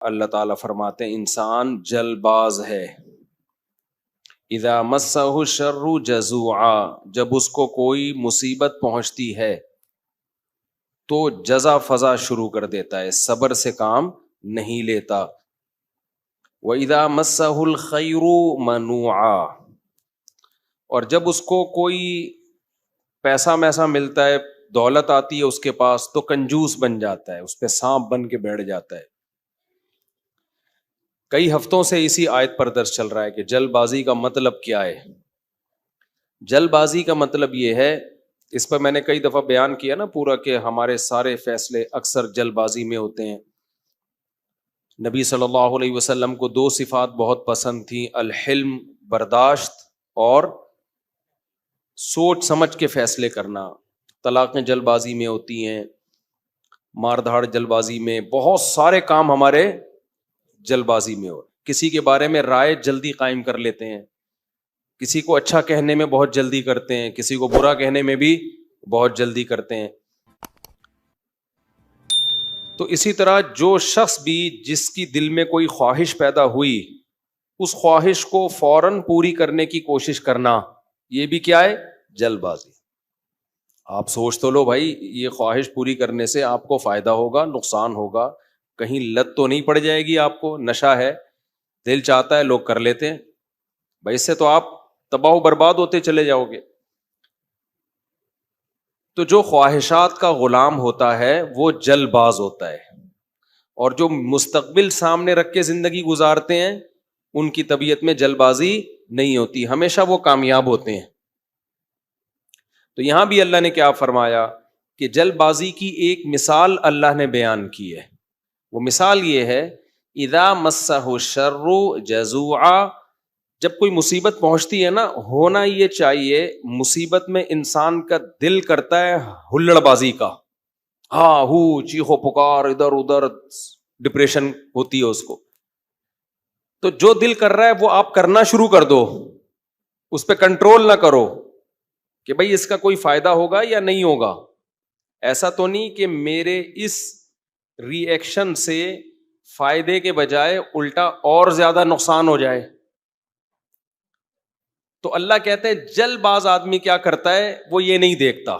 اللہ تعالیٰ فرماتے ہیں انسان جل باز ہے. اذا مسہ الشر جزوعا، جب اس کو کوئی مصیبت پہنچتی ہے تو جزا فضا شروع کر دیتا ہے، صبر سے کام نہیں لیتا. وَإِذَا مَسَّهُ الْخَيْرُ مَنُوعًا، اور جب اس کو کوئی پیسہ میسا ملتا ہے، دولت آتی ہے اس کے پاس، تو کنجوس بن جاتا ہے، اس پہ سانپ بن کے بیٹھ جاتا ہے. کئی ہفتوں سے اسی آیت پر درس چل رہا ہے کہ جلد بازی کا مطلب کیا ہے. جلد بازی کا مطلب یہ ہے، اس پر میں نے کئی دفعہ بیان کیا نا پورا، کہ ہمارے سارے فیصلے اکثر جلد بازی میں ہوتے ہیں. نبی صلی اللہ علیہ وسلم کو دو صفات بہت پسند تھیں، الحلم برداشت، اور سوچ سمجھ کے فیصلے کرنا. طلاقیں جلد بازی میں ہوتی ہیں، مار دھاڑ جلد بازی میں، بہت سارے کام ہمارے جلد بازی میں ہو. کسی کے بارے میں رائے جلدی قائم کر لیتے ہیں، کسی کو اچھا کہنے میں بہت جلدی کرتے ہیں، کسی کو برا کہنے میں بھی بہت جلدی کرتے ہیں. تو اسی طرح جو شخص بھی جس کی دل میں کوئی خواہش پیدا ہوئی، اس خواہش کو فوراً پوری کرنے کی کوشش کرنا، یہ بھی کیا ہے؟ جلد بازی. آپ سوچ تو لو بھائی، یہ خواہش پوری کرنے سے آپ کو فائدہ ہوگا نقصان ہوگا، کہیں لت تو نہیں پڑ جائے گی آپ کو؟ نشہ ہے، دل چاہتا ہے، لوگ کر لیتے ہیں بھائی، اس سے تو آپ تباہ و برباد ہوتے چلے جاؤ گے. تو جو خواہشات کا غلام ہوتا ہے وہ جلد باز ہوتا ہے، اور جو مستقبل سامنے رکھ کے زندگی گزارتے ہیں ان کی طبیعت میں جلد بازی نہیں ہوتی، ہمیشہ وہ کامیاب ہوتے ہیں. تو یہاں بھی اللہ نے کیا فرمایا کہ جلد بازی کی ایک مثال اللہ نے بیان کی ہے. وہ مثال یہ ہے، اذا مسہ الشر جزوعا، جب کوئی مصیبت پہنچتی ہے نا، ہونا یہ چاہیے مصیبت میں انسان کا دل کرتا ہے ہلڑ بازی کا، ہاں ہو چیخو پکار، ادھر ادھر، ڈپریشن ہوتی ہے اس کو. تو جو دل کر رہا ہے وہ آپ کرنا شروع کر دو، اس پہ کنٹرول نہ کرو کہ بھئی اس کا کوئی فائدہ ہوگا یا نہیں ہوگا. ایسا تو نہیں کہ میرے اس ری ایکشن سے فائدے کے بجائے الٹا اور زیادہ نقصان ہو جائے. تو اللہ کہتے ہیں جلد باز آدمی کیا کرتا ہے، وہ یہ نہیں دیکھتا،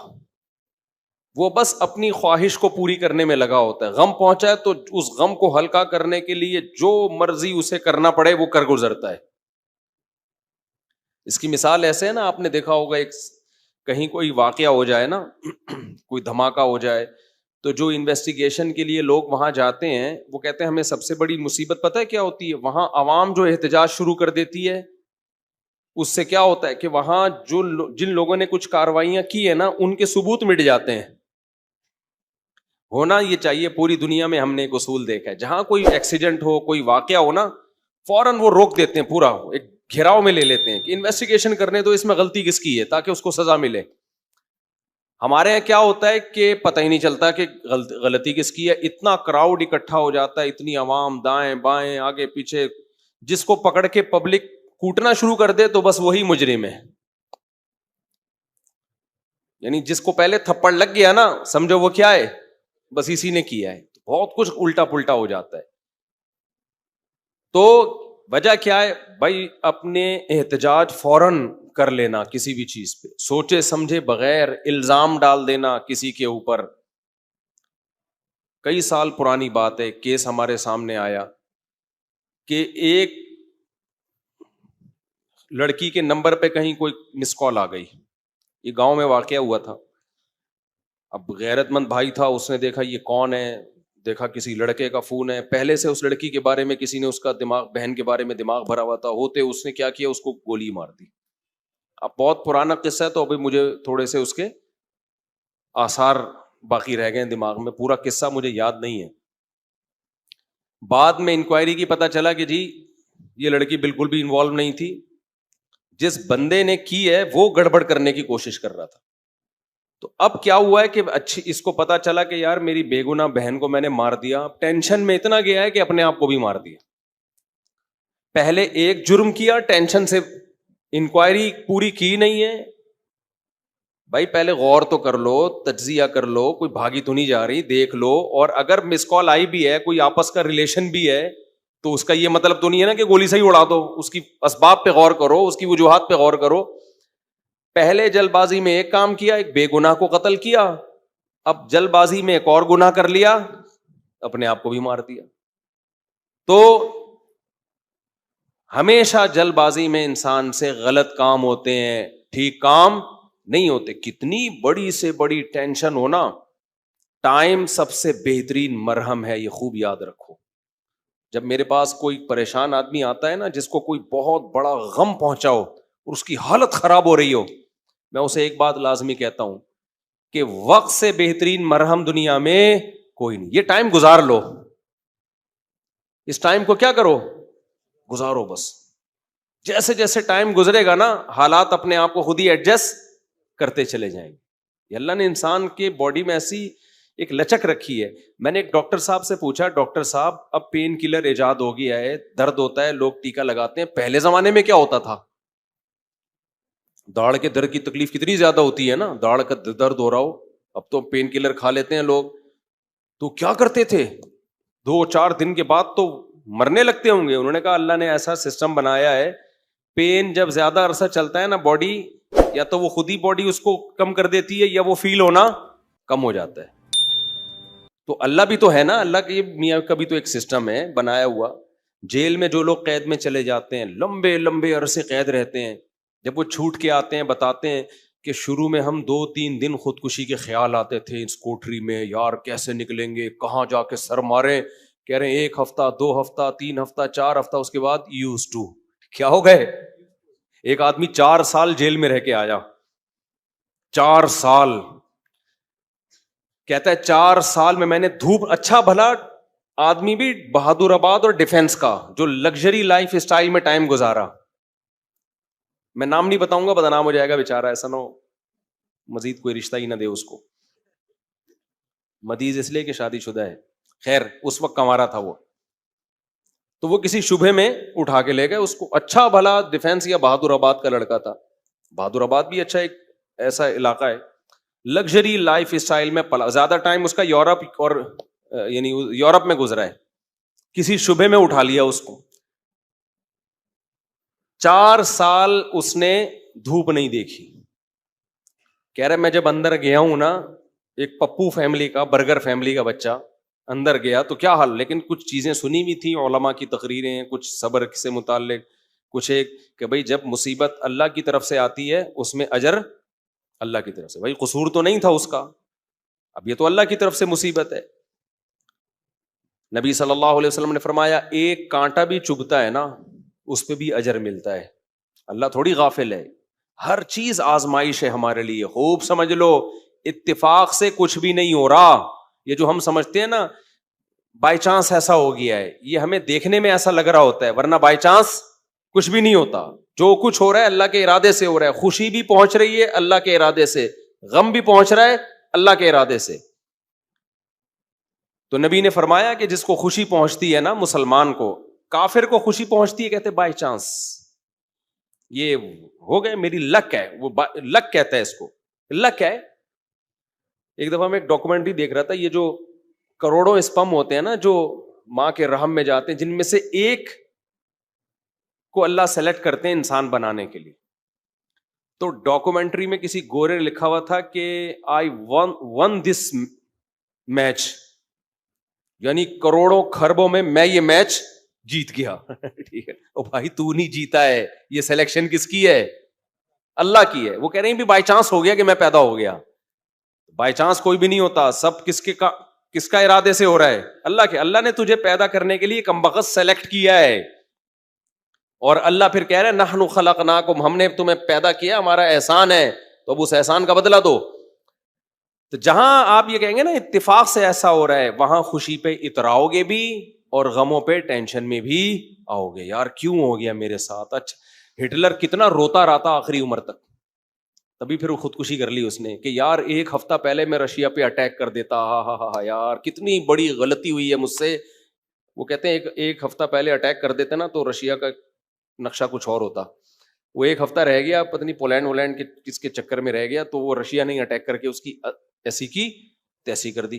وہ بس اپنی خواہش کو پوری کرنے میں لگا ہوتا ہے. غم پہنچا ہے تو اس غم کو ہلکا کرنے کے لیے جو مرضی اسے کرنا پڑے وہ کر گزرتا ہے. اس کی مثال ایسے ہے نا، آپ نے دیکھا ہوگا ایک کہیں کوئی واقعہ ہو جائے نا کوئی دھماکہ ہو جائے، تو جو انویسٹیگیشن کے لیے لوگ وہاں جاتے ہیں وہ کہتے ہیں ہمیں سب سے بڑی مصیبت پتہ ہے کیا ہوتی ہے؟ وہاں عوام جو احتجاج شروع کر دیتی ہے، اس سے کیا ہوتا ہے کہ وہاں جن لوگوں نے کچھ کاروائیاں کی ہے نا ان کے ثبوت مٹ جاتے ہیں. ہونا یہ چاہیے، پوری دنیا میں ہم نے ایک اصول دیکھا ہے، جہاں کوئی ایکسیڈنٹ ہو، کوئی واقعہ ہو نا، فوراً وہ روک دیتے ہیں، پورا ایک گھیراؤ میں لے لیتے ہیں کہ انویسٹیگیشن کرنے تو اس میں غلطی کس کی ہے تاکہ اس کو سزا ملے. ہمارے یہاں کیا ہوتا ہے کہ پتہ ہی نہیں چلتا کہ غلطی کس کی ہے، اتنا کراؤڈ اکٹھا ہو جاتا ہے، اتنی عوام دائیں بائیں آگے پیچھے، جس کو پکڑ کے پبلک کوٹنا شروع کر دے تو بس وہی مجرم ہے. یعنی جس کو پہلے تھپڑ لگ گیا نا، سمجھو وہ کیا ہے، بس اسی نے کیا ہے. بہت کچھ الٹا پلٹا ہو جاتا ہے. تو وجہ کیا ہے بھائی؟ اپنے احتجاج فوراً کر لینا کسی بھی چیز پہ، سوچے سمجھے بغیر الزام ڈال دینا کسی کے اوپر. کئی سال پرانی بات ہے، کیس ہمارے سامنے آیا کہ ایک لڑکی کے نمبر پہ کہیں کوئی مس کال آ گئی. یہ گاؤں میں واقعہ ہوا تھا. اب غیرت مند بھائی تھا، اس نے دیکھا یہ کون ہے، دیکھا کسی لڑکے کا فون ہے، پہلے سے اس لڑکی کے بارے میں کسی نے اس کا دماغ، بہن کے بارے میں دماغ بھرا ہوا تھا، ہوتے اس نے کیا کیا، اس کو گولی مار دی. اب بہت پرانا قصہ ہے تو ابھی مجھے تھوڑے سے اس کے آثار باقی رہ گئے دماغ میں، پورا قصہ مجھے یاد نہیں ہے. بعد میں انکوائری کی پتہ چلا کہ جی یہ لڑکی بالکل بھی انوالو نہیں تھی، جس بندے نے کی ہے وہ گڑبڑ کرنے کی کوشش کر رہا تھا. تو اب کیا ہوا ہے کہ اچھی اس کو پتا چلا کہ یار میری بے گناہ بہن کو میں نے مار دیا، ٹینشن میں اتنا گیا ہے کہ اپنے آپ کو بھی مار دیا. پہلے ایک جرم کیا، ٹینشن سے انکوائری پوری کی نہیں ہے، بھائی پہلے غور تو کر لو, تجزیہ کر لو, کوئی بھاگی تو نہیں جا رہی, دیکھ لو. اور اگر مس کال آئی بھی ہے, کوئی آپس کا ریلیشن بھی ہے, تو اس کا یہ مطلب تو نہیں ہے نا کہ گولی سے ہی اڑا دو. اس کی اسباب پہ غور کرو, اس کی وجوہات پہ غور کرو. پہلے جلد بازی میں ایک کام کیا, ایک بے گناہ کو قتل کیا, اب جلد بازی میں ایک اور گناہ کر لیا, اپنے آپ کو بھی مار دیا. تو ہمیشہ جلد بازی میں انسان سے غلط کام ہوتے ہیں, ٹھیک کام نہیں ہوتے. کتنی بڑی سے بڑی ٹینشن ہونا, ٹائم سب سے بہترین مرہم ہے, یہ خوب یاد رکھو. جب میرے پاس کوئی پریشان آدمی آتا ہے نا, جس کو کوئی بہت بڑا غم پہنچا ہو اور اس کی حالت خراب ہو رہی ہو, میں اسے ایک بات لازمی کہتا ہوں کہ وقت سے بہترین مرہم دنیا میں کوئی نہیں. یہ ٹائم گزار لو, اس ٹائم کو کیا کرو, گزارو بس. جیسے جیسے ٹائم گزرے گا نا, حالات اپنے آپ کو خود ہی ایڈجسٹ کرتے چلے جائیں گے. یہ اللہ نے انسان کے باڈی میں ایسی ایک لچک رکھی ہے. میں نے ایک ڈاکٹر صاحب سے پوچھا, ڈاکٹر صاحب اب پین کلر ایجاد ہو گیا ہے, درد ہوتا ہے, لوگ ٹیکا لگاتے ہیں, پہلے زمانے میں کیا ہوتا تھا؟ داڑھ کے درد کی تکلیف کتنی زیادہ ہوتی ہے نا, داڑھ کا درد ہو رہا ہو, اب تو پین کلر کھا لیتے ہیں لوگ. تو کیا کرتے تھے, 2-4 دن کے بعد تو مرنے لگتے ہوں گے. انہوں نے کہا اللہ نے ایسا سسٹم بنایا ہے, پین جب زیادہ عرصہ چلتا ہے نا باڈی, یا تو وہ خود ہی باڈی اس کو کم کر دیتی ہے, یا وہ فیل ہونا کم ہو جاتا ہے. تو اللہ بھی تو ہے نا, اللہ کی میاں کا بھی تو ایک سسٹم ہے بنایا ہوا. جیل میں جو لوگ قید میں چلے جاتے ہیں, لمبے لمبے عرصے قید رہتے ہیں, جب وہ چھوٹ کے آتے ہیں بتاتے ہیں کہ شروع میں ہم 2-3 دن خودکشی کے خیال آتے تھے اس کوٹری میں, یار کیسے نکلیں گے, کہاں جا کے سر مارے. کہہ رہے ہیں 1 ہفتہ, 2 ہفتہ, 3 ہفتہ, 4 ہفتہ, اس کے بعد یوز ٹو. کیا ہو گئے؟ ایک آدمی 4 سال جیل میں رہ کے آیا, 4 سال. کہتا ہے 4 سال میں نے دھوپ, اچھا بھلا آدمی بھی بہادر آباد اور ڈیفینس کا جو لگژری لائف اسٹائل میں ٹائم گزارا. میں نام نہیں بتاؤں گا, بدنام ہو جائے گا بیچارہ, ایسا نہ ہو مزید کوئی رشتہ ہی نہ دے اس کو. مدیز اس لیے کہ شادی شدہ ہے. خیر اس وقت کمارا تھا وہ, تو وہ کسی شبہ میں اٹھا کے لے گئے اس کو. اچھا بھلا ڈیفینس یا بہادر آباد کا لڑکا تھا. بہادر آباد بھی اچھا ایک ایسا علاقہ ہے, لگژری لائف اسٹائل میں پلا, زیادہ ٹائم اس کا یورپ اور یعنی یورپ میں گزرا ہے. کسی شبہ میں اٹھا لیا اس کو. 4 سال اس نے دھوپ نہیں دیکھی. کہہ رہے میں جب اندر گیا ہوں نا, ایک پپو فیملی کا, برگر فیملی کا بچہ اندر گیا تو کیا حال, لیکن کچھ چیزیں سنی ہوئی تھیں, علماء کی تقریریں, کچھ صبر سے متعلق, کچھ ایک کہ بھائی جب مصیبت اللہ کی طرف سے آتی ہے اس میں اجر اللہ کی طرف سے. بھائی قصور تو نہیں تھا اس کا, اب یہ تو اللہ کی طرف سے مصیبت ہے. نبی صلی اللہ علیہ وسلم نے فرمایا ایک کانٹا بھی چبھتا ہے نا, اس پہ بھی اجر ملتا ہے. اللہ تھوڑی غافل ہے, ہر چیز آزمائش ہے ہمارے لیے. خوب سمجھ لو, اتفاق سے کچھ بھی نہیں ہو رہا. یہ جو ہم سمجھتے ہیں نا بائی چانس ایسا ہو گیا ہے, یہ ہمیں دیکھنے میں ایسا لگ رہا ہوتا ہے, ورنہ بائی چانس کچھ بھی نہیں ہوتا. جو کچھ ہو رہا ہے اللہ کے ارادے سے ہو رہا ہے. خوشی بھی پہنچ رہی ہے اللہ کے ارادے سے, غم بھی پہنچ رہا ہے اللہ کے ارادے سے. تو نبی نے فرمایا کہ جس کو خوشی پہنچتی ہے نا مسلمان کو, کافر کو خوشی پہنچتی ہے کہتے بائی چانس, یہ ہو گئے میری لک ہے, وہ لک کہتا ہے اس کو, لک ہے. ایک دفعہ میں ایک ڈاکومنٹری دیکھ رہا تھا, یہ جو کروڑوں اسپم ہوتے ہیں نا جو ماں کے رحم میں جاتے ہیں, جن میں سے ایک کو اللہ سلیکٹ کرتے ہیں انسان بنانے کے لیے. تو ڈاکومنٹری میں کسی گورے نے لکھا ہوا تھا کہ آئی ون دس میچ, یعنی کروڑوں خربوں میں یہ میچ جیت گیا. ٹھیک ہے, او بھائی تو نہیں جیتا ہے, یہ سلیکشن کس کی ہے؟ اللہ کی ہے. وہ کہہ رہے ہیں بھی بائی چانس ہو گیا کہ میں پیدا ہو گیا. بائی چانس کوئی بھی نہیں ہوتا, سب کس کا ارادے سے ہو رہا ہے؟ اللہ کے. اللہ نے تجھے پیدا کرنے کے لیے کمبخت سلیکٹ کیا ہے, اور اللہ پھر کہہ رہے نحن خلقناکم, ہم نے تمہیں پیدا کیا, ہمارا احسان ہے, تو اب اس احسان کا بدلہ دو. تو جہاں آپ یہ کہیں گے نا اتفاق سے ایسا ہو رہا ہے, وہاں خوشی پہ اتراؤ گے بھی اور غموں پہ ٹینشن میں بھی آؤ گے. یار کیوں ہو گیا میرے ساتھ؟ اچھا ہٹلر کتنا روتا رہتا آخری عمر تک, تبھی پھر وہ خودکشی کر لی اس نے کہ یار 1 ہفتہ پہلے میں رشیا پہ اٹیک کر دیتا, ہاں یار کتنی بڑی غلطی ہوئی ہے مجھ سے. وہ کہتے ہیں ایک ہفتہ پہلے اٹیک کر دیتے نا تو رشیا کا نقشہ کچھ اور ہوتا. وہ ایک ہفتہ رہ گیا, پتہ نہیں پولینڈ ولینڈ کے کس کے چکر میں رہ گیا, تو وہ رشیا نے اٹیک کر کے اس کی ایسی کی تیسی کر دی.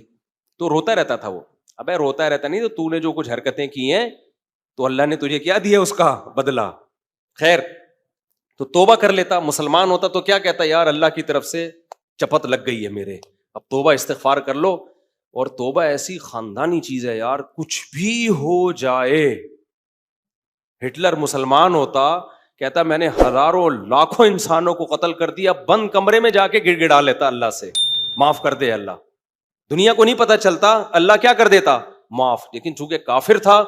تو روتا رہتا تھا وہ. ابے روتا رہتا نہیں, تو نے جو کچھ حرکتیں کی ہیں تو اللہ نے تجھے کیا دیا اس کا بدلہ. خیر, تو توبہ کر لیتا. مسلمان ہوتا تو کیا کہتا, یار اللہ کی طرف سے چپت لگ گئی ہے میرے, اب توبہ استغفار کر لو. اور توبہ ایسی خاندانی چیز ہے یار, کچھ بھی ہو جائے. ہٹلر مسلمان ہوتا, کہتا میں نے ہزاروں لاکھوں انسانوں کو قتل کر دیا, بند کمرے میں جا کے گڑ گڑا لیتا اللہ سے, معاف کر دے اللہ. دنیا کو نہیں پتا چلتا, اللہ کیا کر دیتا, معاف. لیکن چونکہ کافر تھا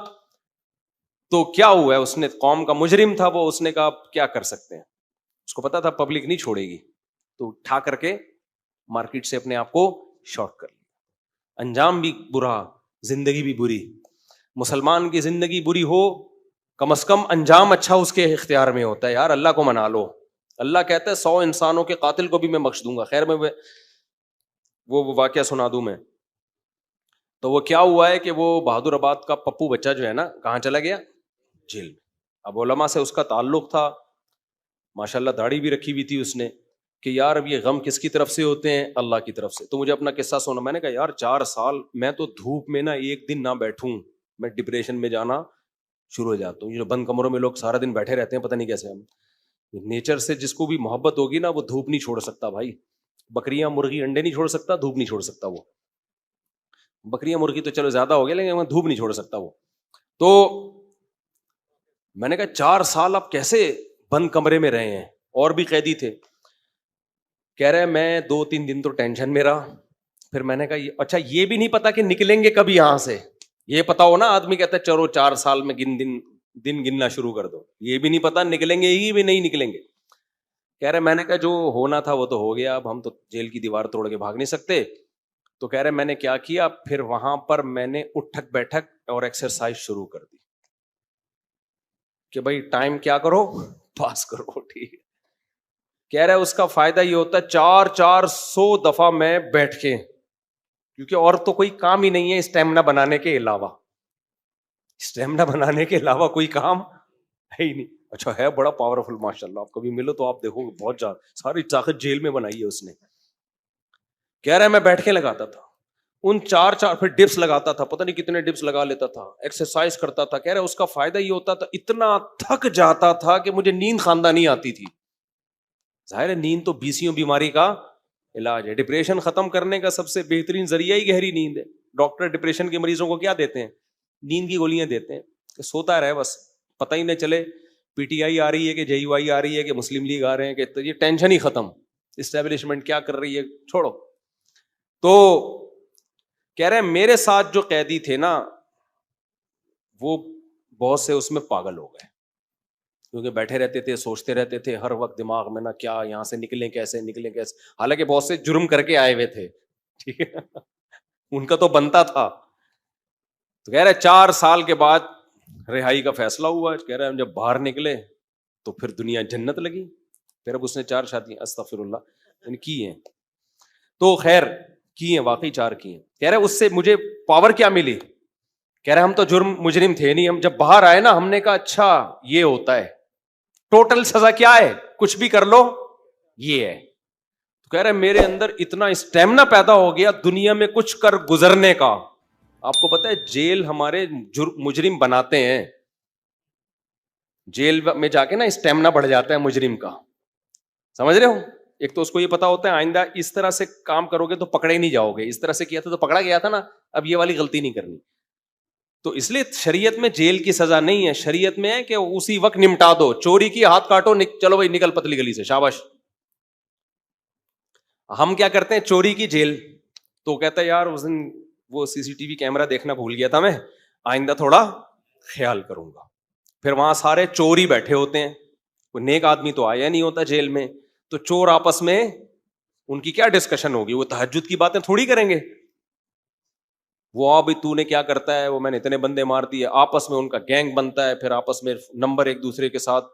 تو کیا ہوا ہے, اس نے قوم کا مجرم تھا وہ, اس نے کہا کیا کر سکتے ہیں, اس کو پتا تھا پبلک نہیں چھوڑے گی, تو اٹھا کر کے مارکیٹ سے اپنے آپ کو شارٹ کر لیا. انجام بھی برا, زندگی بھی بری. مسلمان کی زندگی بری ہو, کم از کم انجام اچھا اس کے اختیار میں ہوتا ہے. یار اللہ کو منا لو. اللہ کہتا ہے 100 انسانوں کے قاتل کو بھی میں بخش دوں گا. خیر میں وہ واقعہ سنا دوں میں. تو وہ کیا ہوا ہے کہ وہ بہادر آباد کا پپو بچہ جو ہے نا, کہاں چلا گیا, جیل میں. اب علماء سے اس کا تعلق تھا, ماشاءاللہ داڑھی بھی رکھی ہوئی تھی اس نے, کہ یار اب یہ غم کس کی طرف سے ہوتے ہیں, اللہ کی طرف سے. تو مجھے اپنا قصہ سنا. میں نے کہا یار 4 سال میں تو دھوپ میں نا ایک دن نہ بیٹھوں, میں ڈپریشن میں جانا شروع ہو جاتا ہوں. یہ جو بند کمروں میں لوگ سارا دن بیٹھے رہتے ہیں, پتہ نہیں کیسے. ہم نیچر سے جس کو بھی محبت ہوگی نا, وہ دھوپ نہیں چھوڑ سکتا بھائی. بکریاں مرغی انڈے نہیں چھوڑ سکتا, دھوپ نہیں چھوڑ سکتا وہ. بکریاں مرغی تو چلو زیادہ ہو گیا, لیکن دھوپ نہیں چھوڑ سکتا وہ. تو میں نے کہا 4 سال آپ کیسے بند کمرے میں رہے ہیں, اور بھی قیدی تھے. کہہ رہے میں 2-3 دن تو ٹینشن میں رہا. پھر میں نے کہا اچھا یہ بھی نہیں پتا کہ نکلیں گے کب یہاں سے. یہ پتا ہو نا, آدمی کہتا ہے چلو 4 سال میں دن گننا شروع کر دو. یہ بھی نہیں پتا نکلیں گے ہی بھی نہیں نکلیں گے. کہہ رہے میں نے کہا جو ہونا تھا وہ تو ہو گیا, اب ہم تو جیل کی دیوار توڑ کے بھاگ نہیں سکتے. تو کہہ رہے میں نے کیا کیا, پھر وہاں پر میں نے اٹھک بیٹھک اور ایکسرسائز شروع کر دی کہ بھائی ٹائم کیا کرو, پاس کرو. ٹھیک ہے. کہہ رہے اس کا فائدہ یہ ہوتا ہے 400 دفعہ میں بیٹھ کے, کیونکہ اور تو کوئی کام ہی نہیں ہے اسٹیمنا بنانے کے علاوہ. اسٹیمنا بنانے کے علاوہ کوئی کام ہے ہی نہیں. اچھا ہے بڑا پاورفل ماشاءاللہ, آپ کبھی ملو تو آپ دیکھو گے بہت زیادہ, ساری طاقت جیل میں بنائی ہے اس نے. کہہ رہا ہے میں بیٹھ کے لگاتا تھا ان 4 پھر ڈپس لگاتا تھا, پتہ نہیں کتنے ڈپس لگا لیتا تھا, ایکسرسائز کرتا تھا. کہہ رہا ہے اس کا فائدہ یہ ہوتا تھا اتنا تھک جاتا تھا کہ مجھے نیند خاندانی آتی تھی. ظاہر ہے نیند تو 20 بیماری کا علاج ہے. ڈپریشن ختم کرنے کا سب سے بہترین ذریعہ ہی گہری نیند ہے. ڈاکٹر ڈپریشن کے مریضوں کو کیا دیتے ہیں, نیند کی گولیاں دیتے ہیں کہ سوتا رہے بس, پتہ ہی نہ چلے پی ٹی آئی آ رہی ہے کہ جے یو آئی آ رہی ہے کہ مسلم لیگ آ رہے ہیں, کہ یہ ٹینشن ہی ختم, اسٹیبلشمنٹ کیا کر رہی ہے چھوڑو. تو کہہ رہے ہیں میرے ساتھ جو قیدی تھے نا وہ بہت سے اس میں پاگل ہو گئے, کیونکہ بیٹھے رہتے تھے, سوچتے رہتے تھے ہر وقت دماغ میں نا کیا یہاں سے نکلیں کیسے, حالانکہ بہت سے جرم کر کے آئے ہوئے تھے. ٹھیک ہے, ان کا تو بنتا تھا. تو کہہ رہے 4 سال کے بعد رہائی کا فیصلہ ہوا. کہہ رہے ہم جب باہر نکلے تو پھر دنیا جنت لگی. پھر اب اس نے 4 شادیاں استغفر اللہ کی ہیں. تو خیر کی ہیں, واقعی 4 کی ہیں. کہہ رہے اس سے مجھے پاور کیا ملی. کہہ رہے ہم تو مجرم تھے نہیں, ہم جب باہر آئے نا ہم نے کہا اچھا یہ ہوتا ہے, ٹوٹل سزا کیا ہے, کچھ بھی کر لو یہ ہے. تو کہہ رہے میرے اندر اتنا اسٹیمنا پیدا ہو گیا دنیا میں کچھ کر گزرنے کا. آپ کو پتا ہے جیل ہمارے مجرم بناتے ہیں, جیل میں جا کے نا اسٹیمنا بڑھ جاتا ہے مجرم کا, سمجھ رہے ہو. ایک تو اس کو یہ پتا ہوتا ہے آئندہ اس طرح سے کام کرو گے تو پکڑے نہیں جاؤ گے, اس طرح سے کیا تھا تو پکڑا گیا تھا نا, اب یہ والی غلطی نہیں کرنی. تو اس لیے شریعت میں جیل کی سزا نہیں ہے, شریعت میں ہے کہ اسی وقت نمٹا دو. چوری کی ہاتھ کاٹو, چلو بھائی نکل پتلی گلی سے, شاباش. ہم کیا کرتے ہیں چوری کی جیل, تو کہتا ہے یار اس دن وہ CCTV کیمرہ دیکھنا بھول گیا تھا, میں آئندہ تھوڑا خیال کروں گا. پھر وہاں سارے چور ہی بیٹھے ہوتے ہیں, کوئی نیک آدمی تو آیا نہیں ہوتا جیل میں. تو چور آپس میں ان کی کیا ڈسکشن ہوگی, وہ تہجد کی باتیں تھوڑی کریں گے. وہ بھی تو نے کیا کرتا ہے, وہ میں نے اتنے بندے مار دیے, آپس میں ان کا گینگ بنتا ہے. پھر آپس میں نمبر ایک دوسرے کے ساتھ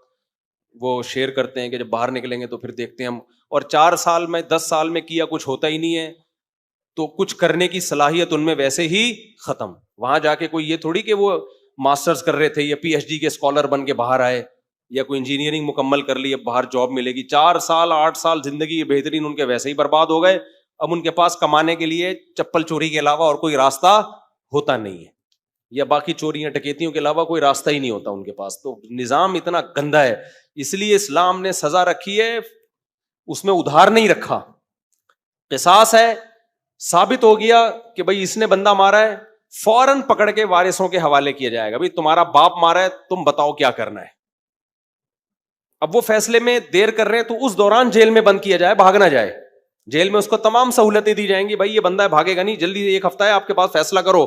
وہ شیئر کرتے ہیں کہ جب باہر نکلیں گے تو پھر دیکھتے ہیں ہم. اور 4 سال میں 10 سال میں کیا کچھ ہوتا ہی نہیں ہے, تو کچھ کرنے کی صلاحیت ان میں ویسے ہی ختم. وہاں جا کے کوئی یہ تھوڑی کہ وہ ماسٹرز کر رہے تھے یا PhD کے اسکالر بن کے باہر آئے, یا کوئی انجینئرنگ مکمل کر لی, اب باہر جاب ملے گی, 4 سال 8 سال زندگی بہترین ان کے ویسے ہی برباد ہو گئے. اب ان کے پاس کمانے کے لیے چپل چوری کے علاوہ اور کوئی راستہ ہوتا نہیں ہے, یا باقی چوریاں ڈکیتیوں کے علاوہ کوئی راستہ ہی نہیں ہوتا ان کے پاس. تو نظام اتنا گندا ہے, اس لیے اسلام نے سزا رکھی ہے, اس میں ادھار نہیں رکھا. قصاص ہے, ثابت ہو گیا کہ بھائی اس نے بندہ مارا ہے, فوراً پکڑ کے وارثوں کے حوالے کیا جائے گا, بھائی تمہارا باپ مارا ہے, تم بتاؤ کیا کرنا ہے. اب وہ فیصلے میں دیر کر رہے ہیں تو اس دوران جیل میں بند کیا جائے, بھاگ نہ جائے. جیل میں اس کو تمام سہولتیں دی جائیں گی, بھائی یہ بندہ ہے بھاگے گا نہیں, جلدی 1 ہفتہ ہے آپ کے پاس, فیصلہ کرو,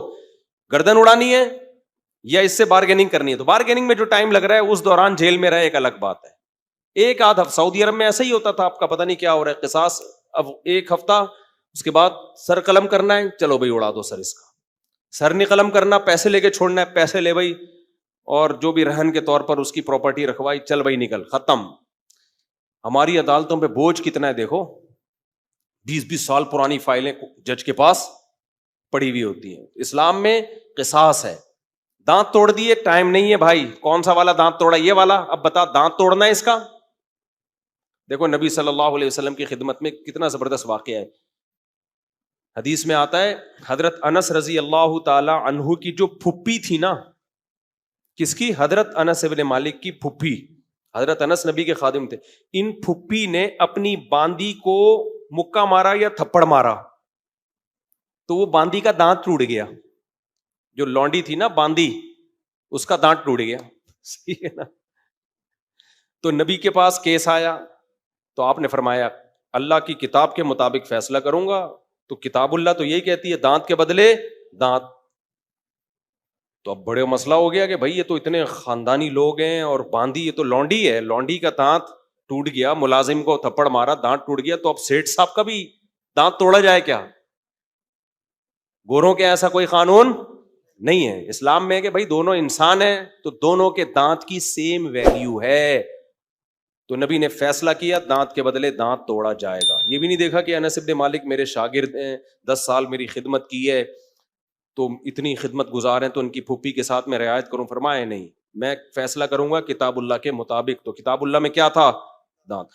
گردن اڑانی ہے یا اس سے بارگیننگ کرنی ہے. تو بارگیننگ میں جو ٹائم لگ رہا ہے اس دوران جیل میں رہے, ایک الگ بات ہے. 1 آدھ ہفتہ سعودی عرب میں ایسا ہی ہوتا تھا, آپ کا پتہ نہیں کیا ہو رہا ہے. قصاص اب 1 ہفتہ, اس کے بعد سر قلم کرنا ہے, چلو بھائی اڑا دو سر, اس کا سر نہیں قلم کرنا, پیسے لے کے چھوڑنا ہے, پیسے لے بھائی, اور جو بھی رہن کے طور پر اس کی پراپرٹی رکھوائی, چل بھائی نکل, ختم. ہماری عدالتوں پہ بوجھ کتنا ہے دیکھو, 20 سال پرانی فائلیں جج کے پاس پڑی ہوئی ہوتی ہیں. اسلام میں قصاص ہے. دانت توڑ دیے, ٹائم نہیں ہے بھائی, کون سا والا دانت توڑا, یہ والا, اب بتا دانت توڑنا ہے اس کا. دیکھو نبی صلی اللہ علیہ وسلم کی خدمت میں کتنا زبردست واقعہ ہے. حدیث میں آتا ہے, حضرت انس رضی اللہ تعالی عنہ کی جو پھپھی تھی نا, کس کی, حضرت انس ابن مالک کی پھپھی. حضرت انس نبی کے خادم تھے. ان پھپھی نے اپنی باندی کو مکہ مارا یا تھپڑ مارا, تو وہ باندی کا دانت ٹوٹ گیا. جو لونڈی تھی نا باندی, اس کا دانت ٹوٹ گیا, صحیح ہے نا. تو نبی کے پاس کیس آیا, تو آپ نے فرمایا اللہ کی کتاب کے مطابق فیصلہ کروں گا. تو کتاب اللہ تو یہی کہتی ہے دانت کے بدلے دانت. تو اب بڑے مسئلہ ہو گیا کہ بھائی یہ تو اتنے خاندانی لوگ ہیں, اور باندی یہ تو لونڈی ہے, لونڈی کا دانت ٹوٹ گیا, ملازم کو تھپڑ مارا, دانت ٹوٹ گیا, تو اب سیٹھ صاحب کا بھی دانت توڑا جائے کیا؟ گوروں کے ایسا کوئی قانون نہیں ہے. اسلام میں کہ بھائی دونوں انسان ہیں, تو دونوں کے دانت کی سیم ویلیو ہے. تو نبی نے فیصلہ کیا دانت کے بدلے دانت توڑا جائے گا. یہ بھی نہیں دیکھا کہ انس ابن مالک میرے شاگرد ہیں, 10 سال میری خدمت کی ہے, تو اتنی خدمت گزار ہیں, تو ان کی پھوپھی کے ساتھ میں رعایت کروں. فرمایا نہیں, میں فیصلہ کروں گا کتاب اللہ کے مطابق. تو کتاب اللہ میں کیا تھا؟ دانت.